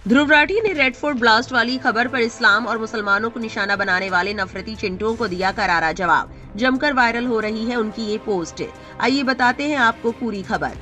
ध्रुव राठी ने red fort blast वाली खबर पर इस्लाम और मुसलमानों को निशाना बनाने वाले नफरती चिंटुओं को दिया करारा जवाब। जमकर वायरल हो रही है उनकी ये पोस्ट। आइए बताते हैं आपको पूरी खबर।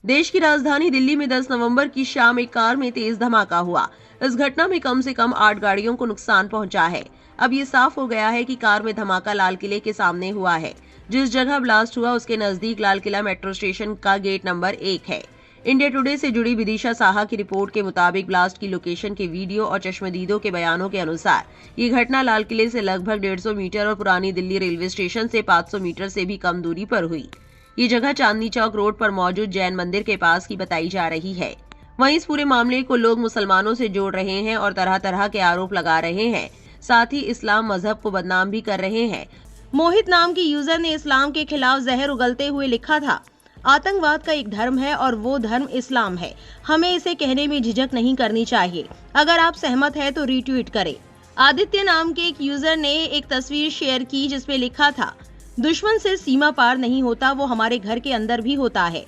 देश की राजधानी दिल्ली में 10 नवंबर की शाम एक कार में तेज धमाका हुआ। इस घटना में कम से कम 8 गाड़ियों को नुकसान पहुंचा है। अब ये साफ हो गया है कि कार में धमाका लाल किले के सामने हुआ है। जिस जगह ब्लास्ट हुआ उसके नजदीक लाल किला मेट्रो स्टेशन का गेट नंबर 1 है। इंडिया टुडे से जुड़ी विदिशा साहा की रिपोर्ट के मुताबिक ब्लास्ट की लोकेशन के वीडियो और चश्मदीदों के बयानों के अनुसार ये घटना लाल किले से लगभग 150 मीटर और पुरानी दिल्ली रेलवे स्टेशन से 500 मीटर से भी कम दूरी पर हुई। ये जगह चांदनी चौक रोड पर मौजूद जैन मंदिर के पास की बताई जा रही है। वहीं इस पूरे मामले को लोग मुसलमानों से जोड़ रहे हैं और तरह तरह के आरोप लगा रहे हैं। साथ ही इस्लाम मजहब को बदनाम भी कर रहे हैं। मोहित नाम की यूजर ने इस्लाम के खिलाफ जहर उगलते हुए लिखा था, आतंकवाद का एक धर्म है और वो धर्म इस्लाम है। हमें इसे कहने में झिझक नहीं करनी चाहिए। अगर आप सहमत है तो रीट्वीट करें। आदित्य नाम के एक यूजर ने एक तस्वीर शेयर की जिसमें लिखा था, दुश्मन से सीमा पार नहीं होता, वो हमारे घर के अंदर भी होता है।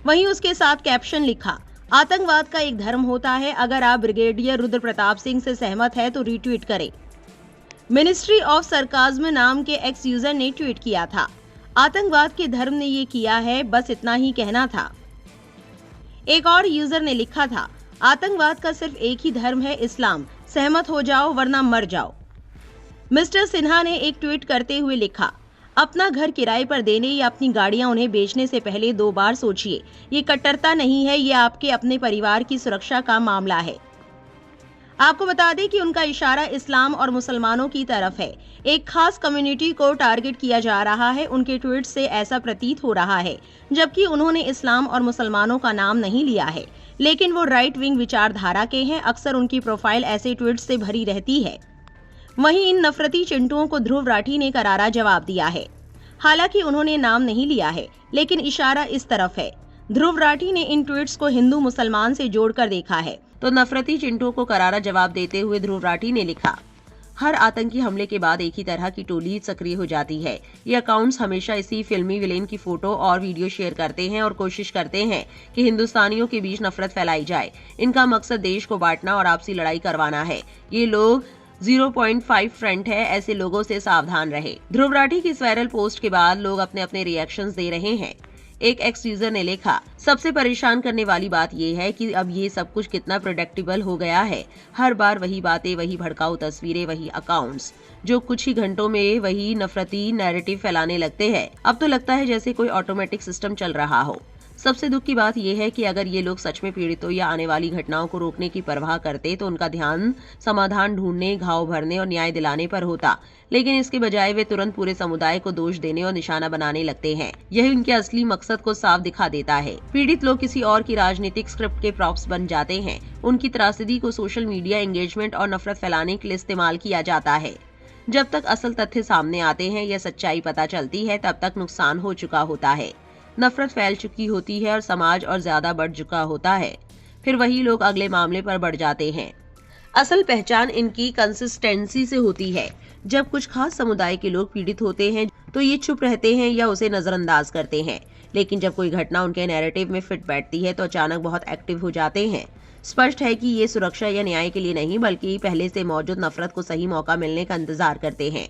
वहीं उसके साथ कैप्शन लिखा, आतंकवाद का एक धर्म होता है। अगर आप ब्रिगेडियर रुद्र प्रताप सिंह से सहमत है तो रीट्वीट करें। मिनिस्ट्री ऑफ सरकाज्म नाम के एक्स यूजर ने ट्वीट किया था, आतंकवाद के धर्म ने ये किया है, बस इतना ही कहना था। एक और यूजर ने लिखा था, आतंकवाद का सिर्फ एक ही धर्म है, इस्लाम। सहमत हो जाओ वरना मर जाओ। मिस्टर सिन्हा ने एक ट्वीट करते हुए लिखा, अपना घर किराए पर देने या अपनी गाड़ियां उन्हें बेचने से पहले 2 बार सोचिए। ये कट्टरता नहीं है, ये आपके अपने परिवार की सुरक्षा का मामला है। आपको बता दें कि उनका इशारा इस्लाम और मुसलमानों की तरफ है। एक खास कम्युनिटी को टारगेट किया जा रहा है। उनके ट्वीट से ऐसा प्रतीत हो रहा है, जबकि उन्होंने इस्लाम और मुसलमानों का नाम नहीं लिया है, लेकिन वो राइट विंग विचारधारा के हैं। अक्सर उनकी प्रोफाइल ऐसे ट्वीट से भरी रहती है। वहीं इन नफरती चिंटुओं को ध्रुव राठी ने करारा जवाब दिया है। हालांकि उन्होंने नाम नहीं लिया है, लेकिन इशारा इस तरफ है। ध्रुव राठी ने इन ट्वीट्स को हिंदू मुसलमान से जोड़कर देखा है। तो नफरती चिंटुओं को करारा जवाब देते हुए ध्रुव राठी ने लिखा, हर आतंकी हमले के बाद एक ही तरह की टोली सक्रिय हो जाती है। ये अकाउंट्स हमेशा इसी फिल्मी विलेन की फोटो और वीडियो शेयर करते हैं और कोशिश करते हैं कि हिंदुस्तानियों के बीच नफरत फैलाई जाए। इनका मकसद देश को बांटना और आपसी लड़ाई करवाना है। ये लोग 0.5 फ्रंट है, ऐसे लोगों से सावधान रहे। ध्रुव राठी की इस वायरल पोस्ट के बाद लोग अपने अपने रिएक्शंस दे रहे हैं। एक एक्स यूजर ने लिखा, सबसे परेशान करने वाली बात यह है कि अब ये सब कुछ कितना प्रेडिक्टेबल हो गया है। हर बार वही बातें, वही भड़काऊ तस्वीरें, वही अकाउंट्स, जो कुछ ही घंटों में वही नफरती नैरेटिव फैलाने लगते हैं। अब तो लगता है जैसे कोई ऑटोमेटिक सिस्टम चल रहा हो। सबसे दुख की बात यह है कि अगर ये लोग सच में पीड़ितों या आने वाली घटनाओं को रोकने की परवाह करते तो उनका ध्यान समाधान ढूंढने, घाव भरने और न्याय दिलाने पर होता, लेकिन इसके बजाय वे तुरंत पूरे समुदाय को दोष देने और निशाना बनाने लगते हैं। यही उनके असली मकसद को साफ दिखा देता है। पीड़ित लोग किसी और की राजनीतिक स्क्रिप्ट के प्रॉप्स बन जाते हैं। उनकी त्रासदी को सोशल मीडिया एंगेजमेंट और नफरत फैलाने के लिए इस्तेमाल किया जाता है। जब तक असल तथ्य सामने आते हैं या सच्चाई पता चलती है, तब तक नुकसान हो चुका होता है। नफरत फैल चुकी होती है और समाज और ज्यादा बढ़ चुका होता है। फिर वही लोग अगले मामले पर बढ़ जाते हैं। असल पहचान इनकी कंसिस्टेंसी से होती है। जब कुछ खास समुदाय के लोग पीड़ित होते हैं तो ये चुप रहते हैं या उसे नजरअंदाज करते हैं, लेकिन जब कोई घटना उनके नैरेटिव में फिट बैठती है तो अचानक बहुत एक्टिव हो जाते हैं। स्पष्ट है कि ये सुरक्षा या न्याय के लिए नहीं, बल्कि पहले से मौजूद नफरत को सही मौका मिलने का इंतजार करते हैं।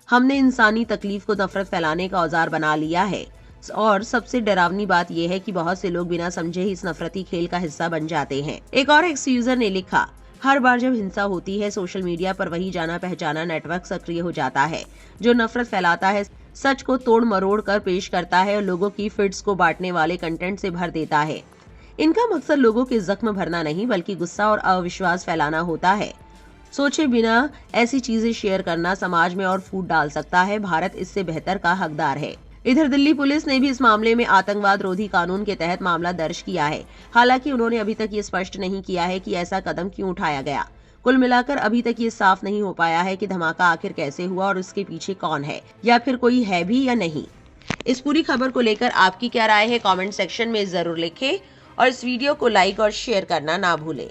हमने इंसानी तकलीफ को नफरत फैलाने का औजार बना लिया है। और सबसे डरावनी बात यह है कि बहुत से लोग बिना समझे ही इस नफरती खेल का हिस्सा बन जाते हैं। एक और एक्स यूजर ने लिखा, हर बार जब हिंसा होती है सोशल मीडिया पर वही जाना पहचाना नेटवर्क सक्रिय हो जाता है, जो नफरत फैलाता है, सच को तोड़ मरोड़ कर पेश करता है और लोगों की फीड्स को बांटने वाले कंटेंट से भर देता है। इनका मकसद लोगों के जख्म भरना नहीं, बल्कि गुस्सा और अविश्वास फैलाना होता है। सोचे बिना ऐसी चीजें शेयर करना समाज में और फूट डाल सकता है। भारत इससे बेहतर का हकदार है। इधर दिल्ली पुलिस ने भी इस मामले में आतंकवाद रोधी कानून के तहत मामला दर्ज किया है। हालांकि उन्होंने अभी तक ये स्पष्ट नहीं किया है कि ऐसा कदम क्यों उठाया गया। कुल मिलाकर अभी तक ये साफ नहीं हो पाया है कि धमाका आखिर कैसे हुआ और उसके पीछे कौन है, या फिर कोई है भी या नहीं। इस पूरी खबर को लेकर आपकी क्या राय है, कमेंट सेक्शन में जरूर लिखें और इस वीडियो को लाइक और शेयर करना ना भूलें।